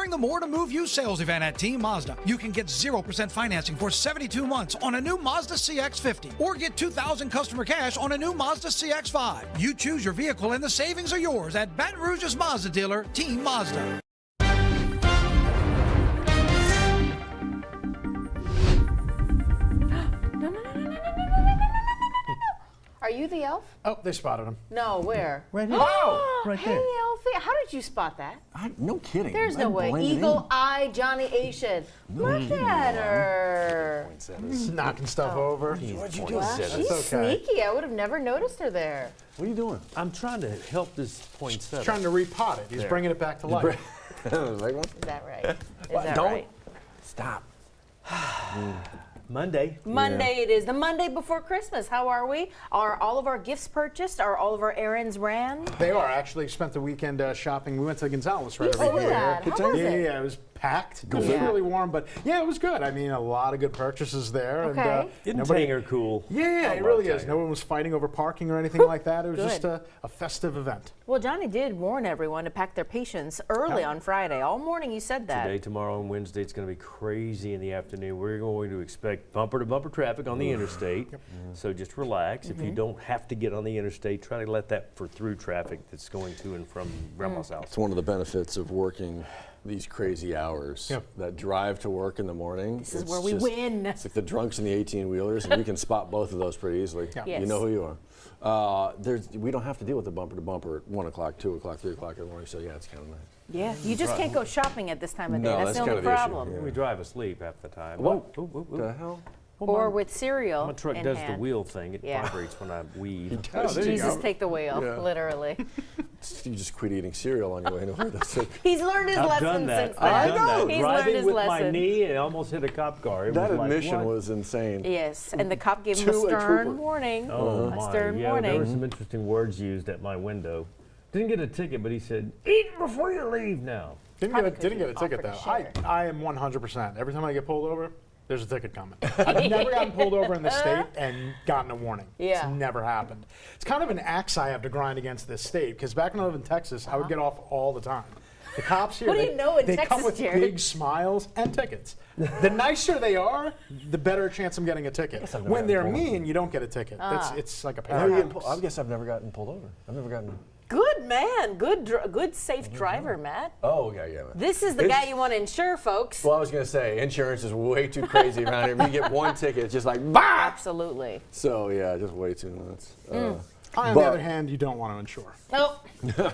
during the More to Move You sales event at Team Mazda. You can get 0% financing for 72 months on a new Mazda CX-50 or get $2,000 customer cash on a new Mazda CX-5. You choose your vehicle and the savings are yours at Baton Rouge's Mazda dealer, Team Mazda. Are you the elf? Oh, they spotted him. No, where? Right here. Oh, Right hey, there. Elfie. How did you spot that? No kidding. There's no way. Eagle Eye Johnny Asian. Look at her. He's knocking stuff over. What'd you do? Wow, she's okay. sneaky. I would have never noticed her there. What are you doing? I'm trying to help this poinsettia. He's trying to repot it. He's bringing it back to life. Like one? Is that right? Is that Don't right? stop. Monday. Monday it is. The Monday before Christmas. How are we? Are all of our gifts purchased? Are all of our errands ran? They are. Actually spent the weekend shopping. We went to Gonzales right You over said here. that. How was it? Yeah, it was packed. It was really warm, but yeah, it was good. I mean, a lot of good purchases there. Okay. Isn't Tanger cool? Yeah, it really is. No one was fighting over parking or anything like that. It was just a festive event. Well, Johnny did warn everyone to pack their patience early on Friday. All morning you said that. Today, tomorrow, and Wednesday, it's going to be crazy in the afternoon. We're going to expect bumper-to-bumper traffic on the interstate. So just relax. If you don't have to get on the interstate, try to let that for through traffic that's going to and from Grandma's house. It's one of the benefits of working these crazy hours. That drive to work in the morning. This is where we win. It's like the drunks and the 18-wheelers, and we can spot both of those pretty easily. Yes. You know who you are. We don't have to deal with the bumper-to-bumper at 1 o'clock, 2 o'clock, 3 o'clock in the morning, so yeah, it's kind of nice. Yeah, you just can't go shopping at this time of day. No, That's that's the only kind of the issue, problem. yeah. We drive asleep half the time. What What the hell? Or with cereal My truck in does hand. the wheel thing. It Yeah. vibrates when I weave. Oh, there you Jesus, go. take the wheel, Yeah. literally. You just quit eating cereal on your way nowhere. That's it. He's learned his I've lesson done that. since then. I've done that. He's learned Driving his with my lesson. knee and almost hit a cop car. It That was like, admission what? was insane. Yes, and the cop gave him a To a stern trooper. warning. Oh A my, stern yeah, there were warning. some interesting words used at my window. Didn't get a ticket, but he said, eat before you leave now. Didn't Probably get a 'cause ticket you though. offered to share. I am 100%. Every time I get pulled over, there's a ticket coming. I've never gotten pulled over in the state and gotten a warning. Yeah. It's never happened. It's kind of an axe I have to grind against this state because back when I lived in Texas, I would get off all the time. The cops here, What do you know in they come Texas, with Jared? big smiles and tickets. The nicer they are, the better chance I'm getting a ticket. I've never When they're gotten pulled over. mean, you don't get a ticket. It's like a How are you getting paradox. I guess I've never gotten pulled over. I've never gotten. Good man, good safe driver, Matt. Oh, yeah. This is the guy you want to insure, folks. Well, I was going to say, insurance is way too crazy around here. You get one ticket, it's just like, bah! Absolutely. So, yeah, just way too nuts. On the other hand, you don't want to insure. Oh,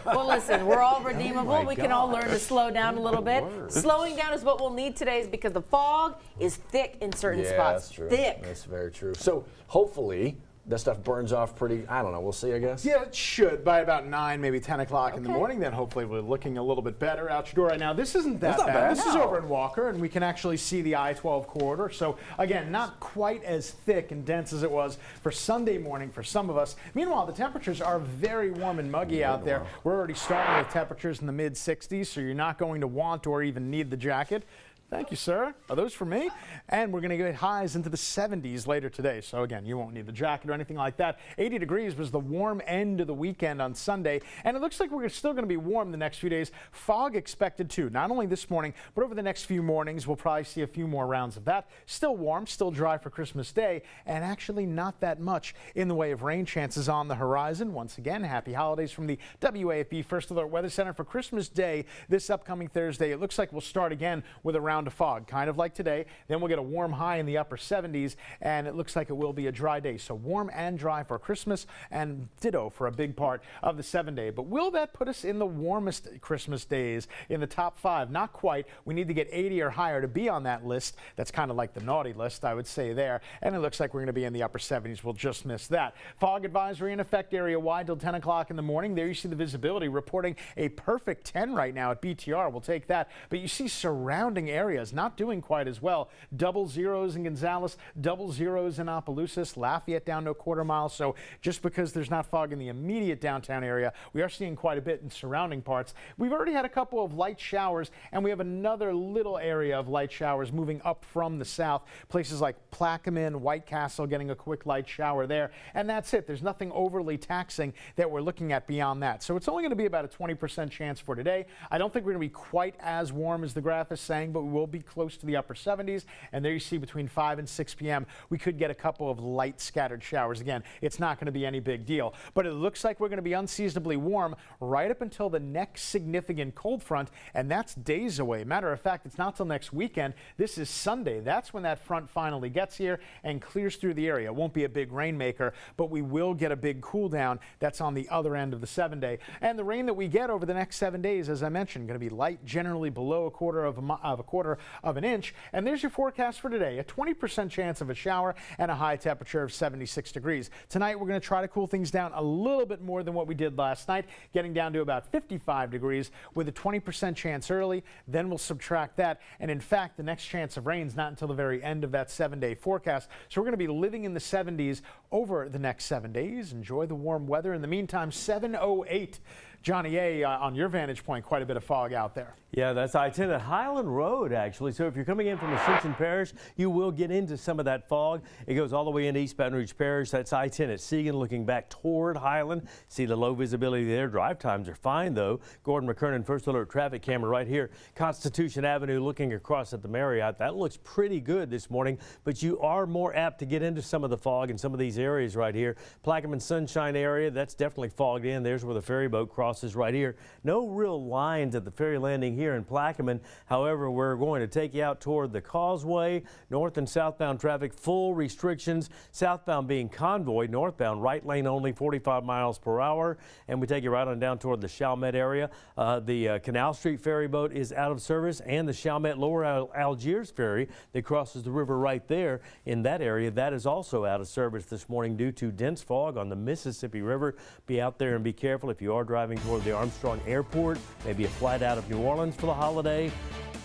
well, listen, we're all redeemable. We can all learn to slow down a little bit. Slowing down is what we'll need today is because the fog is thick in certain Yeah, spots. that's true. Thick. That's very true. So, hopefully, that stuff burns off pretty, I don't know, we'll see, I guess. Yeah, it should. By about 9, maybe 10 o'clock in the Okay. morning, then hopefully we're looking a little bit better out your door right now. This isn't that That's not bad. bad. This is No. over in Walker, and we can actually see the I-12 corridor. So, again, not quite as thick and dense as it was for Sunday morning for some of us. Meanwhile, the temperatures are very warm and muggy out there. We're already starting with temperatures in the mid-60s, so you're not going to want or even need the jacket. Thank you, sir. Are those for me? And we're going to get highs into the 70s later today. So again, you won't need the jacket or anything like that. 80 degrees was the warm end of the weekend on Sunday. And it looks like we're still going to be warm the next few days. Fog expected too. Not only this morning, but over the next few mornings, we'll probably see a few more rounds of that. Still warm, still dry for Christmas Day, and actually not that much in the way of rain chances on the horizon. Once again, happy holidays from the WAFB First Alert Weather Center for Christmas Day this upcoming Thursday. It looks like we'll start again with a round of fog, kind of like today. Then we'll get a warm high in the upper 70s, and it looks like it will be a dry day. So warm and dry for Christmas, and ditto for a big part of the 7-day. But will that put us in the warmest Christmas days in the top 5? Not quite. We need to get 80 or higher to be on that list. That's kind of like the naughty list, I would say there. And it looks like we're going to be in the upper 70s. We'll just miss that. Fog advisory in effect area-wide till 10 o'clock in the morning. There you see the visibility reporting a perfect 10 right now at BTR. We'll take that. But you see surrounding areas areas not doing quite as well. Double zeros in Gonzales, double zeros in Opelousas, Lafayette down to a quarter mile. So just because there's not fog in the immediate downtown area, we are seeing quite a bit in surrounding parts. We've already had a couple of light showers, and we have another little area of light showers moving up from the south. Places like Plaquemine, White Castle getting a quick light shower there. And that's it. There's nothing overly taxing that we're looking at beyond that. So it's only going to be about a 20% chance for today. I don't think we're going to be quite as warm as the graph is saying, but we will be close to the upper 70s. And there you see between 5 and 6 p.m. we could get a couple of light scattered showers. Again, it's not going to be any big deal, but it looks like we're going to be unseasonably warm right up until the next significant cold front, and that's days away. Matter of fact, it's not till next weekend. This is Sunday. That's when that front finally gets here and clears through the area. It won't be a big rainmaker, but we will get a big cool down. That's on the other end of the 7-day. And the rain that we get over the next 7 days, as I mentioned, going to be light, generally below a quarter of an inch. And there's your forecast for today. A 20% chance of a shower and a high temperature of 76 degrees. Tonight, we're going to try to cool things down a little bit more than what we did last night, getting down to about 55 degrees with a 20% chance early. Then we'll subtract that. And in fact, the next chance of rain is not until the very end of that 7-day forecast. So we're going to be living in the 70s over the next 7 days. Enjoy the warm weather. In the meantime, 7:08. Johnny A, on your vantage point, quite a bit of fog out there. Yeah, that's I-10 at Highland Road, actually. So if you're coming in from Ascension Parish, you will get into some of that fog. It goes all the way into East Baton Rouge Parish. That's I-10 at Segan, looking back toward Highland. See the low visibility there. Drive times are fine, though. Gordon McKernan, First Alert traffic camera right here. Constitution Avenue looking across at the Marriott. That looks pretty good this morning, but you are more apt to get into some of the fog in some of these areas right here. Plaquemine Sunshine area, that's definitely fogged in. There's where the ferry boat crosses right here. No real lines at the ferry landing here in Plaquemine. However, we're going to take you out toward the causeway. North and southbound traffic, full restrictions. Southbound being convoy, northbound right lane only 45 miles per hour. And we take you right on down toward the Chalmette area. The Canal Street ferry boat is out of service, and the Chalmette Lower Algiers ferry that crosses the river right there in that area, that is also out of service this morning due to dense fog on the Mississippi River. Be out there and be careful if you are driving toward the Armstrong Airport, maybe a flight out of New Orleans for the holiday.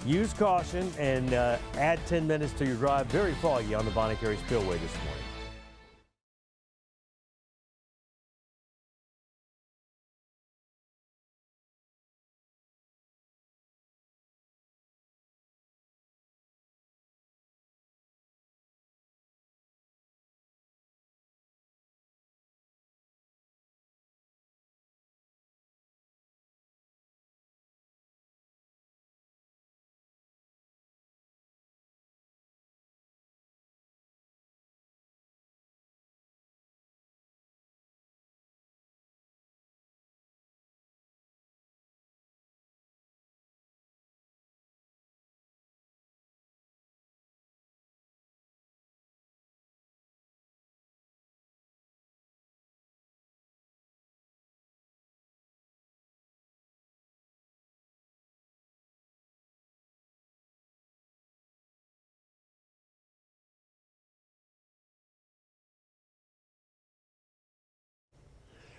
Use caution and add 10 minutes to your drive. Very foggy on the Bonnet Carré Spillway this morning.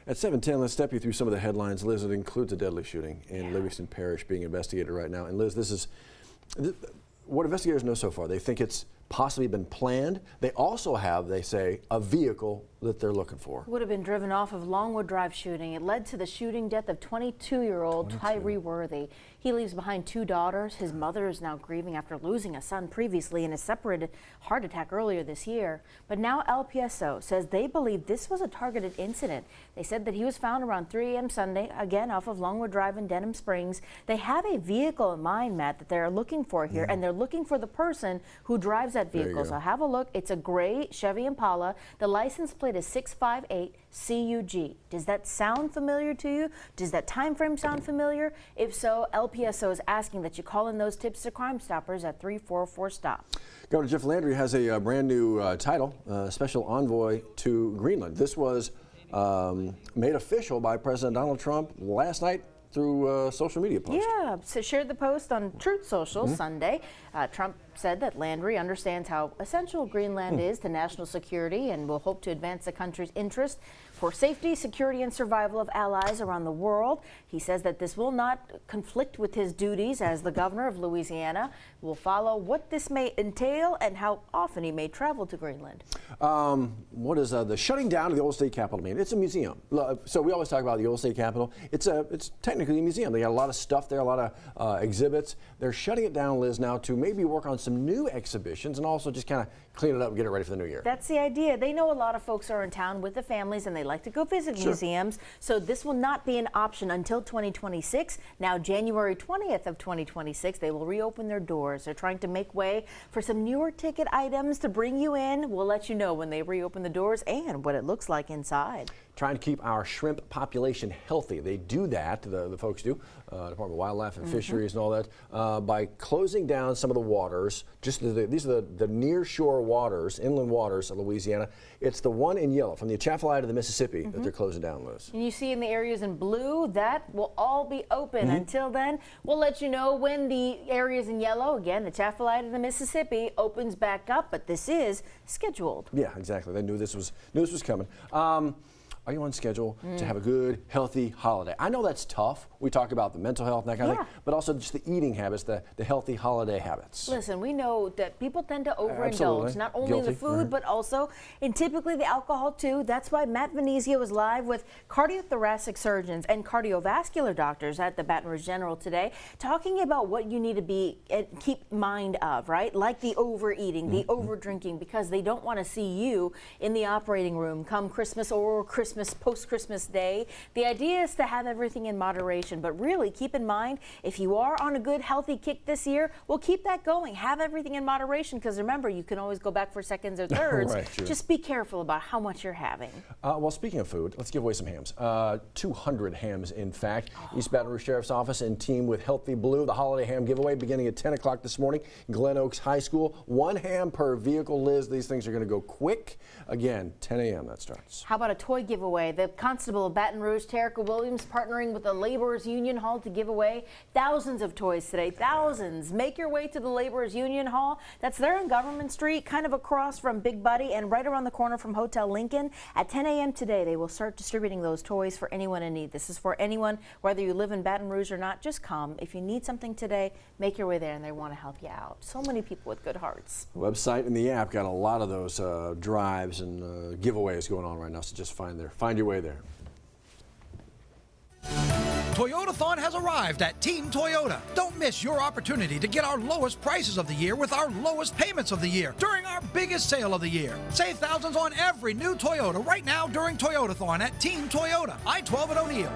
At 7:10, let's step you through some of the headlines. Liz, it includes a deadly shooting in Livingston Parish being investigated right now. And Liz, this is what investigators know so far. They think it's possibly been planned. They also have, they say, a vehicle that they're looking for. Would have been driven off of Longwood Drive shooting. It led to the shooting death of 22-year-old Tyree Worthy. He leaves behind 2 daughters. His mother is now grieving after losing a son previously in a separated heart attack earlier this year. But now LPSO says they believe this was a targeted incident. They said that he was found around 3 a.m. Sunday, again off of Longwood Drive in Denham Springs. They have a vehicle in mind, Matt, that they're looking for here, and they're looking for the person who drives that vehicle. So have a look. It's a gray Chevy Impala. The license plate is 658 CUG. Does that sound familiar to you? Does that time frame sound familiar? If so, LPSO is asking that you call in those tips to Crime Stoppers at 344-STOP. Governor Jeff Landry has a brand new title, Special Envoy to Greenland. This was made official by President Donald Trump last night through social media post. Yeah, so shared the post on Truth Social Sunday. Trump said that Landry understands how essential Greenland is to national security and will hope to advance the country's interest for safety, security, and survival of allies around the world. He says that this will not conflict with his duties as the governor of Louisiana. We'll follow what this may entail and how often he may travel to Greenland. What is the shutting down of the old state capitol mean? It's a museum. So we always talk about the old state capitol. It's technically a museum. They got a lot of stuff there, a lot of exhibits. They're shutting it down, Liz, now to maybe work on some new exhibitions and also just kind of clean it up and get it ready for the new year. That's the idea. They know a lot of folks are in town with the families and they like to go visit museums. So this will not be an option until 2026. Now, January 20th of 2026, they will reopen their doors. They're trying to make way for some newer ticket items to bring you in. We'll let you know when they reopen the doors and what it looks like inside. Trying to keep our shrimp population healthy. They do that, the folks do, Department of Wildlife and Fisheries and all that, by closing down some of the waters. These are the near shore waters, inland waters of Louisiana. It's the one in yellow from the Atchafalaya to the Mississippi that they're closing down, Liz. And you see in the areas in blue, that will all be open. Until then, we'll let you know when the areas in yellow, again, the Atchafalaya to the Mississippi, opens back up, but this is scheduled. Yeah, exactly. They knew this was coming. Are you on schedule to have a good, healthy holiday? I know that's tough. We talk about the mental health and that kind of thing, but also just the eating habits, the healthy holiday habits. Listen, we know that people tend to overindulge, Absolutely. not only Guilty. the food, but also, and typically the alcohol too. That's why Matt Venezia was live with cardiothoracic surgeons and cardiovascular doctors at the Baton Rouge General today, talking about what you need to keep mind of, right? Like the overeating, the overdrinking, because they don't want to see you in the operating room come Christmas or post-Christmas Day. The idea is to have everything in moderation, but really keep in mind, if you are on a good, healthy kick this year, we'll keep that going. Have everything in moderation, because remember, you can always go back for seconds or thirds. Right, true. Just be careful about how much you're having. Well, speaking of food, let's give away some hams. 200 hams, in fact. East Baton Rouge Sheriff's Office and team with Healthy Blue, the holiday ham giveaway beginning at 10 o'clock this morning. Glen Oaks High School, 1 ham per vehicle, Liz. These things are going to go quick. Again, 10 a.m. that starts. How about a toy giveaway? The Constable of Baton Rouge, Terica Williams, partnering with the Laborers Union Hall to give away thousands of toys today. Thousands. Make your way to the Laborers Union Hall. That's there on Government Street, kind of across from Big Buddy and right around the corner from Hotel Lincoln. At 10 a.m. today, they will start distributing those toys for anyone in need. This is for anyone, whether you live in Baton Rouge or not. Just come. If you need something today, make your way there, and they want to help you out. So many people with good hearts. The website and the app got a lot of those drives and giveaways going on right now, so just find your way there. Toyotathon has arrived at Team Toyota. Don't miss your opportunity to get our lowest prices of the year with our lowest payments of the year during our biggest sale of the year. Save thousands on every new Toyota right now during Toyotathon at Team Toyota, I-12 at O'Neill.